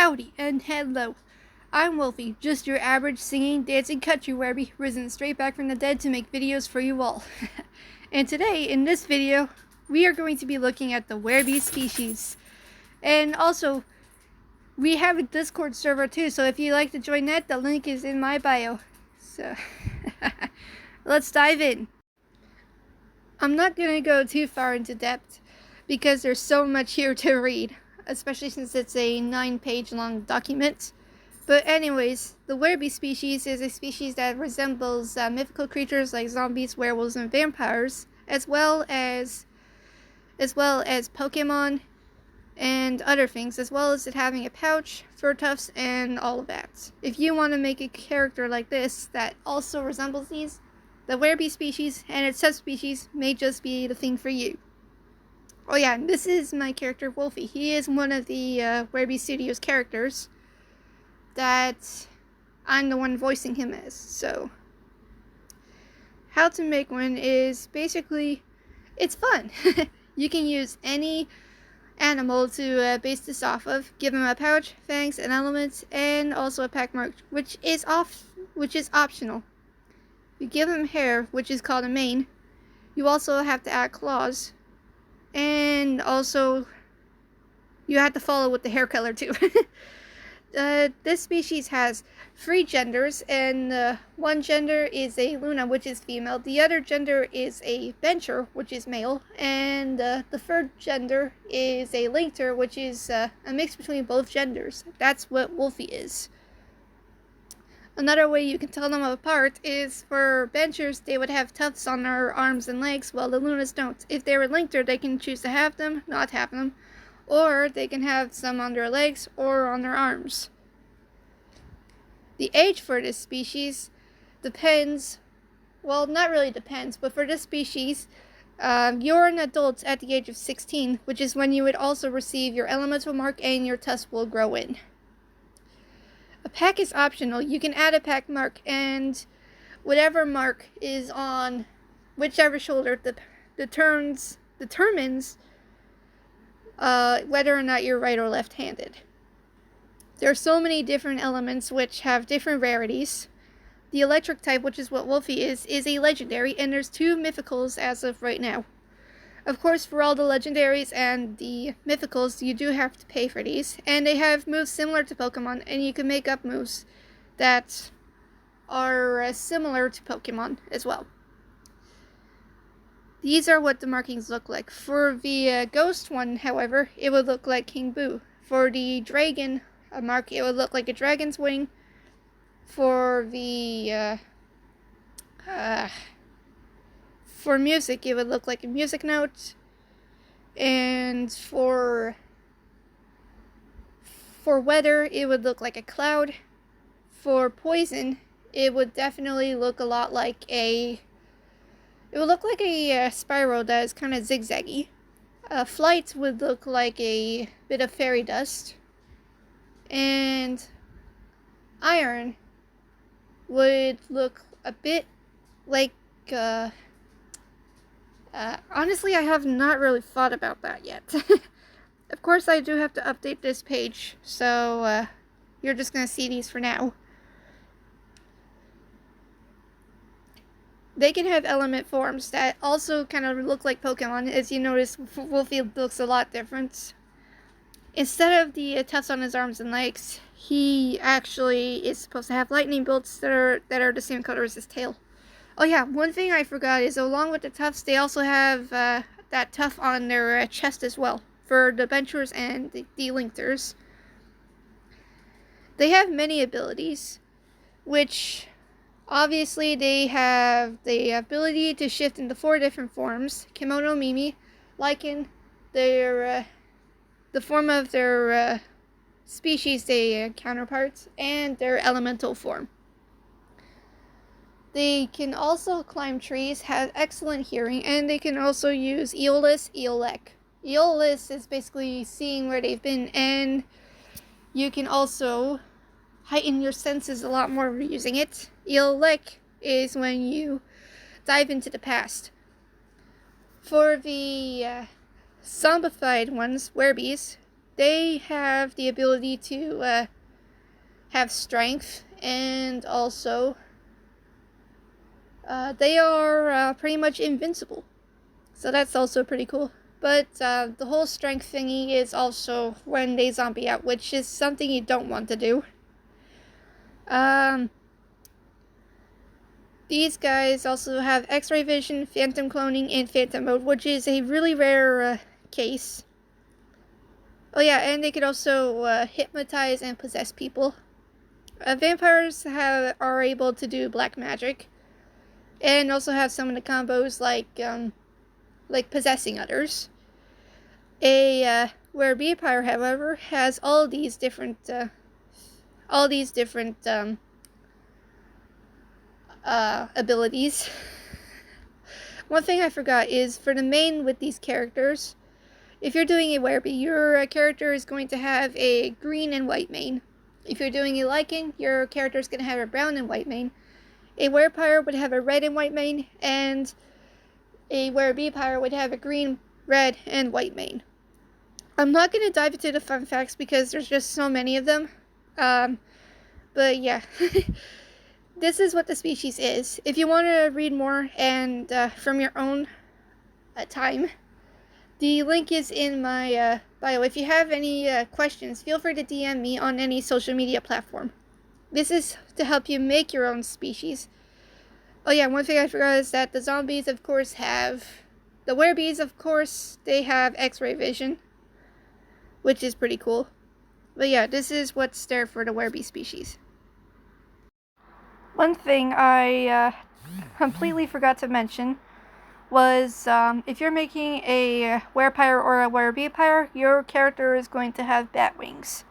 Howdy and hello. I'm Wolfie, just your average singing, dancing country werebie, risen straight back from the dead to make videos for you all. And today, in this video, we are going to be looking at the werebie species. And also, we have a Discord server too, so if you'd like to join that, the link is in my bio. So, let's dive in. I'm not going to go too far into depth, because there's so much here to read, especially since it's a 9-page long document. But anyways, the werebie species is a species that resembles mythical creatures like zombies, werewolves, and vampires, as well as Pokemon and other things, as well as it having a pouch, fur tufts, and all of that. If you want to make a character like this that also resembles these, the werebie species and its subspecies may just be the thing for you. Oh yeah, this is my character Wolfie. He is one of the werebie Studios characters that I'm the one voicing him as. So, how to make one is basically, it's fun. You can use any animal to base this off of. Give him a pouch, fangs, and elements, and also a pack mark, which is optional. You give him hair, which is called a mane. You also have to add claws, and also you have to follow with the hair color too. This species has 3 genders, and one gender is a Luna, which is female. The other gender is a Bencher, which is male, and the third gender is a Linkter, which is a mix between both genders. That's what Wolfie is. Another way you can tell them apart is for Benchers, they would have tufts on their arms and legs, while the Lunas don't. If they were Linkter, they can choose to have them, not have them, or they can have some on their legs or on their arms. The age for this species depends, well, not really depends, but for this species, you're an adult at the age of 16, which is when you would also receive your elemental mark and your tufts will grow in. A pack is optional. You can add a pack mark, and whatever mark is on whichever shoulder determines whether or not you're right or left-handed. There are so many different elements which have different rarities. The electric type, which is what Wolfie is a legendary, and there's 2 mythicals as of right now. Of course, for all the legendaries and the mythicals, you do have to pay for these, and they have moves similar to Pokemon, and you can make up moves that are similar to Pokemon as well. These are what the markings look like. For the ghost one, however, it would look like King Boo. For the dragon mark, it would look like a dragon's wing. For the for music, it would look like a music note. And for weather, it would look like a cloud. For poison, it would definitely look a lot like a spiral that is kind of zigzaggy. Flight would look like a bit of fairy dust. And iron would look a bit like, honestly, I have not really thought about that yet. Of course, I do have to update this page, so you're just going to see these for now. They can have element forms that also kind of look like Pokemon. As you notice, Wolfie looks a lot different. Instead of the tufts on his arms and legs, he actually is supposed to have lightning bolts that are the same color as his tail. Oh yeah, one thing I forgot is along with the tufts, they also have that tuft on their chest as well, for the Benchers and the Linkters. They have many abilities, which obviously they have the ability to shift into 4 different forms: Kimono, Mimi, Lycan, the form of their species, they counterparts, and their elemental form. They can also climb trees, have excellent hearing, and they can also use Eolus, Eolek. Eolus is basically seeing where they've been, and you can also heighten your senses a lot more using it. Eolek is when you dive into the past. For the zombified ones, werebies, they have the ability to have strength, and also they are pretty much invincible. So that's also pretty cool. But the whole strength thingy is also when they zombie out, which is something you don't want to do. These guys also have X-ray vision, phantom cloning, and phantom mode, which is a really rare case. Oh yeah, and they could also hypnotize and possess people. Vampires are able to do black magic, and also have some of the combos like possessing others. A werebie, however, has all these different abilities. One thing I forgot is for the main with these characters, if you're doing a werebie, your character is going to have a green and white mane. If you're doing a Lycan, your character is going to have a brown and white mane. A werebie would have a red and white mane, and a werebie would have a green, red, and white mane. I'm not going to dive into the fun facts because there's just so many of them. But yeah, this is what the species is. If you want to read more and from your own time, the link is in my bio. If you have any questions, feel free to DM me on any social media platform. This is to help you make your own species. Oh yeah, one thing I forgot is that the zombies, of course, the werebees, of course, they have X-ray vision, which is pretty cool. But yeah, this is what's there for the werebie species. One thing I completely forgot to mention was if you're making a werepire or a werebie, your character is going to have bat wings.